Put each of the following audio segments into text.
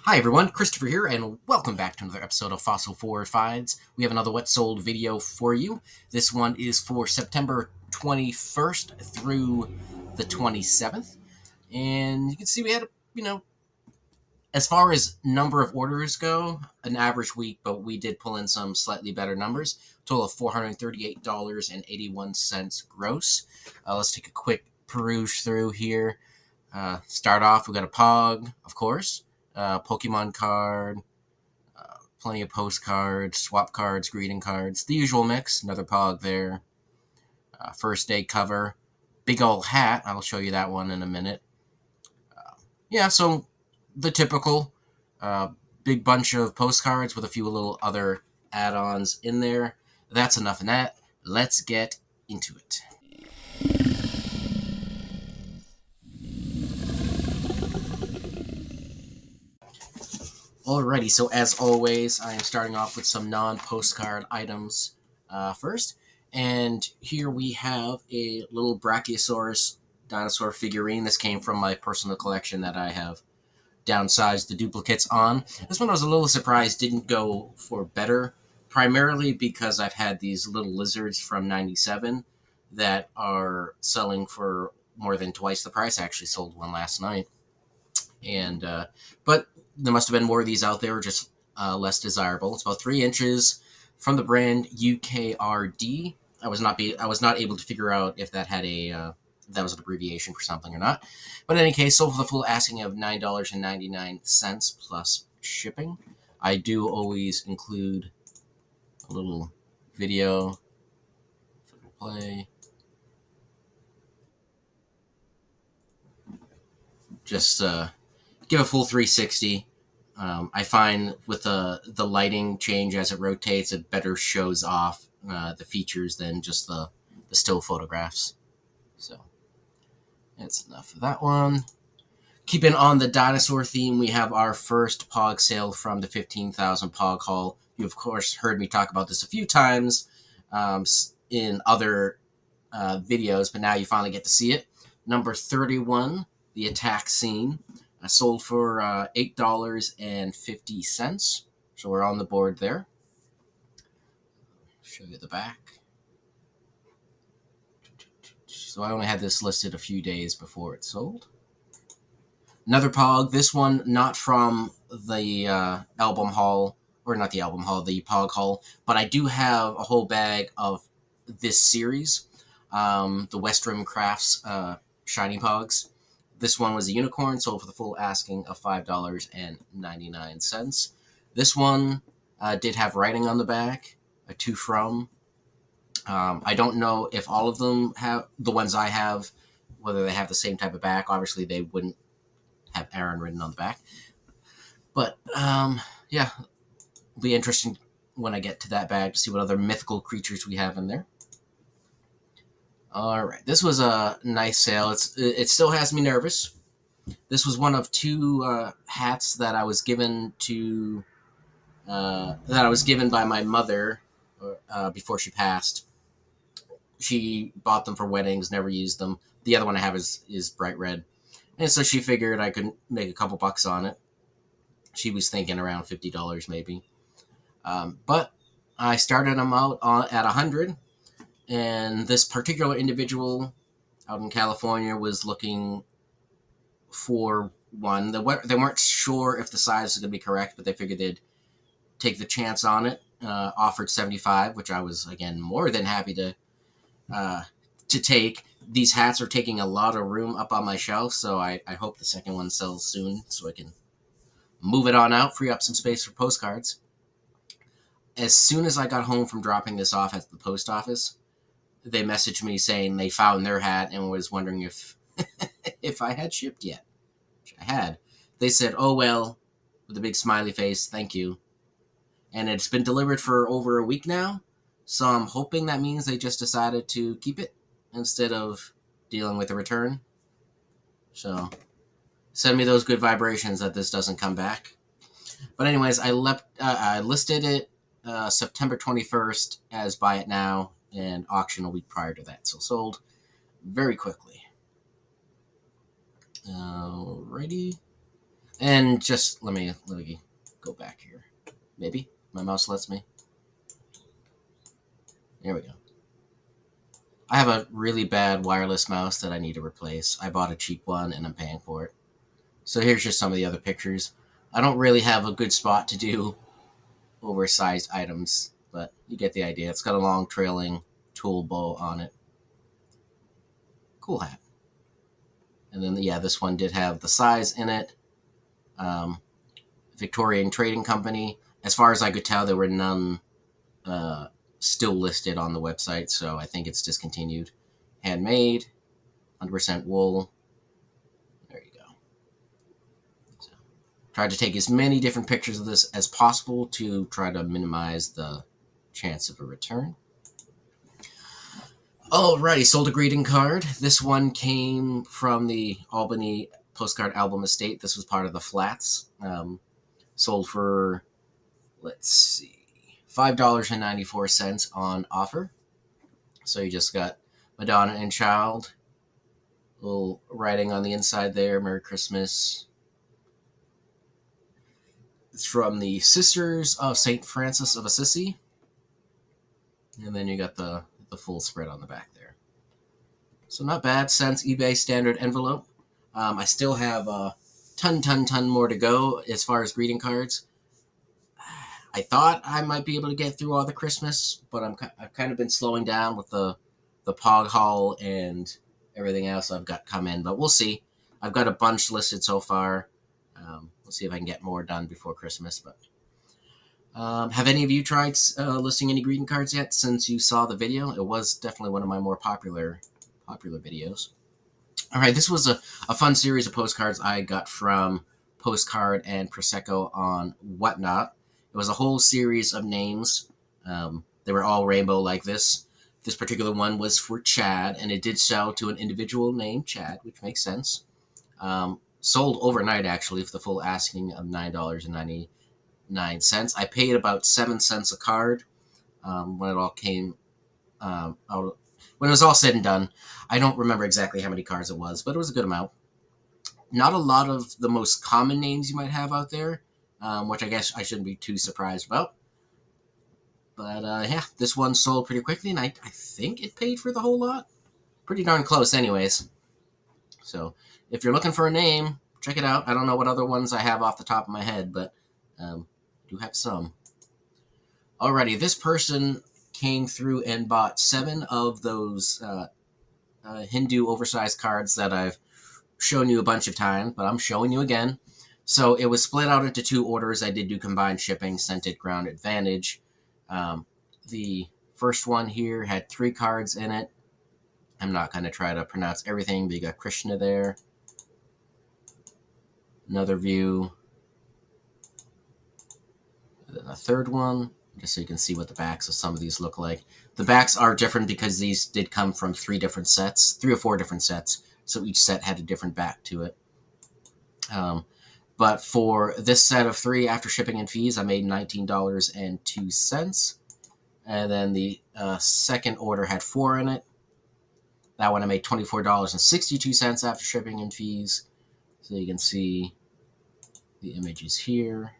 Hi everyone, Christopher here, and welcome back to another episode of Fossil Forward Finds. We have another What Sold video for you. This one is for September 21st through the 27th. And you can see we had, as far as number of orders go, an average week, but we did pull in some slightly better numbers. Total of $438.81 gross. Let's take a quick peruse through here. Start off, we got a POG, of course. Pokemon card, plenty of postcards, swap cards, greeting cards, the usual mix. Another POG there. First day cover, big old hat. I'll show you that one in a minute. So the typical big bunch of postcards with a few little other add-ons in there. That's enough of that. Let's get into it. Alrighty, so as always, I am starting off with some non-postcard items first. And here we have a little Brachiosaurus dinosaur figurine. This came from my personal collection that I have downsized the duplicates on. This one I was a little surprised didn't go for better, primarily because I've had these little lizards from 97 that are selling for more than twice the price. I actually sold one last night. And but there must have been more of these out there, just less desirable. It's about 3 inches from the brand UKRD. I was not able to figure out if that had that was an abbreviation for something or not. But in any case, sold for the full asking of $9.99 plus shipping. I do always include a little video. Play. Just give a full 360. I find with the lighting change as it rotates, it better shows off the features than just the still photographs. So that's enough of that one. Keeping on the dinosaur theme, we have our first POG sale from the 15,000 POG haul. You, of course, heard me talk about this a few times in other videos, but now you finally get to see it. Number 31, the attack scene. Sold for $8.50. So we're on the board there. Show you the back. So I only had this listed a few days before it sold. Another POG. This one not from the album haul, or not the album haul, the POG haul, but I do have a whole bag of this series. The Westrum Crafts Shiny POGs. This one was a unicorn, sold for the full asking of $5.99. This one did have writing on the back, a to from. I don't know if all of them have, the ones I have, whether they have the same type of back. Obviously, they wouldn't have Aaron written on the back. But, it'll be interesting when I get to that bag to see what other mythical creatures we have in there. All right, this was a nice sale. It still has me nervous. This was one of 2 hats that I was given by my mother before she passed. She bought them for weddings, never used them. The other one I have is bright red, and so she figured I could make a couple bucks on it. She was thinking around $50 maybe, but I started them out at $100. And this particular individual out in California was looking for one. They weren't sure if the size was going to be correct, but they figured they'd take the chance on it. Offered 75, which I was, again, more than happy to take. These hats are taking a lot of room up on my shelf, so I hope the second one sells soon so I can move it on out, free up some space for postcards. As soon as I got home from dropping this off at the post office, they messaged me saying they found their hat and was wondering if if I had shipped yet, which I had. They said, "Oh well," with a big smiley face, "thank you." And it's been delivered for over a week now, so I'm hoping that means they just decided to keep it instead of dealing with the return. So send me those good vibrations that this doesn't come back. But anyways, I listed it September 21st as buy it now, and auction a week prior to that. So sold very quickly. Alrighty. And just let me go back here. Maybe my mouse lets me. There we go. I have a really bad wireless mouse that I need to replace. I bought a cheap one and I'm paying for it. So here's just some of the other pictures. I don't really have a good spot to do oversized items, but you get the idea. It's got a long trailing tool bow on it. Cool hat. And then, yeah, this one did have the size in it. Victorian Trading Company. As far as I could tell, there were none still listed on the website, so I think it's discontinued. Handmade, 100% wool. There you go. So, tried to take as many different pictures of this as possible to try to minimize the chance of a return. Alrighty, sold a greeting card. This one came from the Albany Postcard Album Estate. This was part of the Flats. Sold for, let's see, $5.94 on offer. So you just got Madonna and Child. Little writing on the inside there, Merry Christmas. It's from the Sisters of St. Francis of Assisi. And then you got the full spread on the back there. So not bad. Since eBay standard envelope. I still have a ton more to go as far as greeting cards. I thought I might be able to get through all the Christmas, but I've kind of been slowing down with the POG haul and everything else I've got come in. But we'll see. I've got a bunch listed so far. We'll see if I can get more done before Christmas. But have any of you tried listing any greeting cards yet since you saw the video? It was definitely one of my more popular videos. All right, this was a fun series of postcards I got from Postcard and Prosecco on Whatnot. It was a whole series of names. They were all rainbow like this. This particular one was for Chad, and it did sell to an individual named Chad, which makes sense. Sold overnight, actually, for the full asking of $9.99. I paid about 7 cents a card when it all came out. When it was all said and done. I don't remember exactly how many cards it was, but it was a good amount. Not a lot of the most common names you might have out there, which I guess I shouldn't be too surprised about. But yeah, this one sold pretty quickly, and I think it paid for the whole lot. Pretty darn close, anyways. So if you're looking for a name, check it out. I don't know what other ones I have off the top of my head, but I do have some. Alrighty, this person came through and bought 7 of those Hindu oversized cards that I've shown you a bunch of times, but I'm showing you again. So it was split out into 2 orders. I did do combined shipping, sent it ground advantage. The first one here had 3 cards in it. I'm not going to try to pronounce everything, but you got Krishna there. Another view. And then a third one, just so you can see what the backs of some of these look like. The backs are different because these did come from 3 different sets, 3 or 4 different sets. So each set had a different back to it. But for this set of 3 after shipping and fees, I made $19.02. And then the second order had 4 in it. That one I made $24.62 after shipping and fees. So you can see the images here.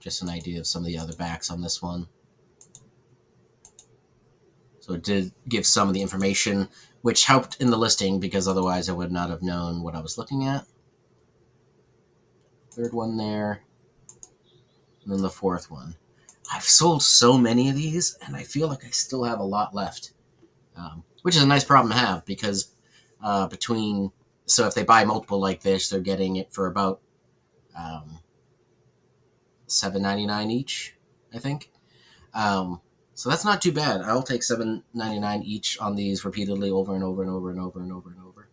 Just an idea of some of the other backs on this one. So it did give some of the information, which helped in the listing because otherwise I would not have known what I was looking at. Third one there. And then the fourth one. I've sold so many of these, and I feel like I still have a lot left. Which is a nice problem to have because so if they buy multiple like this, they're getting it for about $7.99 each, I think. So that's not too bad. I'll take $7.99 each on these repeatedly over and over and over and over and over and over.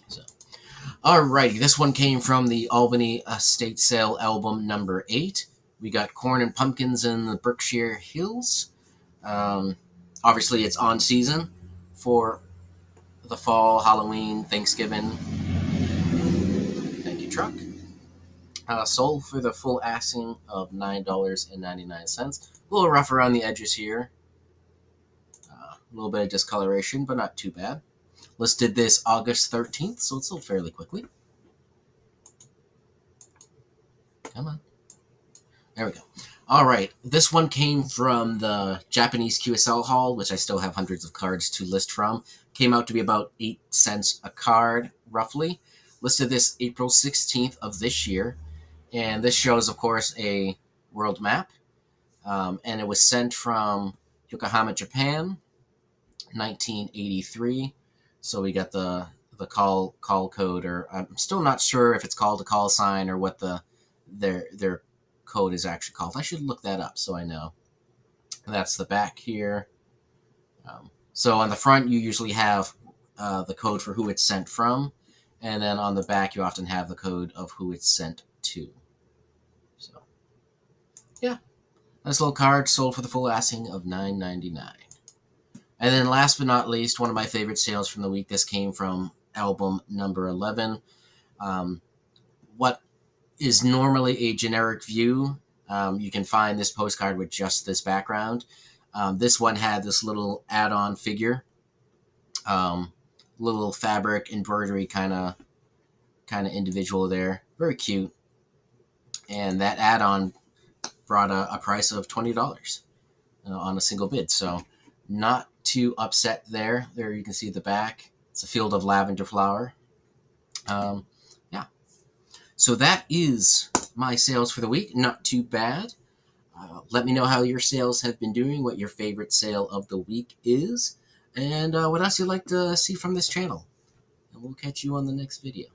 So, alrighty, this one came from the Albany Estate Sale album number 8. We got Corn and Pumpkins in the Berkshire Hills. Obviously, it's on season for the fall, Halloween, Thanksgiving. Thank you, truck. Sold for the full asking of $9.99. A little rough around the edges here. A little bit of discoloration, but not too bad. Listed this August 13th, so it sold fairly quickly. Come on. There we go. All right. This one came from the Japanese QSL haul, which I still have hundreds of cards to list from. Came out to be about 8 cents a card, roughly. Listed this April 16th of this year. And this shows, of course, a world map. And it was sent from Yokohama, Japan, 1983. So we got the call code, or I'm still not sure if it's called a call sign or what their code is actually called. I should look that up so I know. And that's the back here. So on the front, you usually have the code for who it's sent from, and then on the back, you often have the code of who it's sent to. So, yeah, nice little card, sold for the full asking of $9.99. And then last but not least, one of my favorite sales from the week. This came from album number 11. What is normally a generic view, you can find this postcard with just this background. This one had this little add-on figure, little fabric embroidery kind of individual there, very cute. And that add-on brought a price of $20 on a single bid. So not too upset there. There you can see the back. It's a field of lavender flower. Yeah. So that is my sales for the week. Not too bad. Let me know how your sales have been doing, what your favorite sale of the week is, and what else you'd like to see from this channel. And we'll catch you on the next video.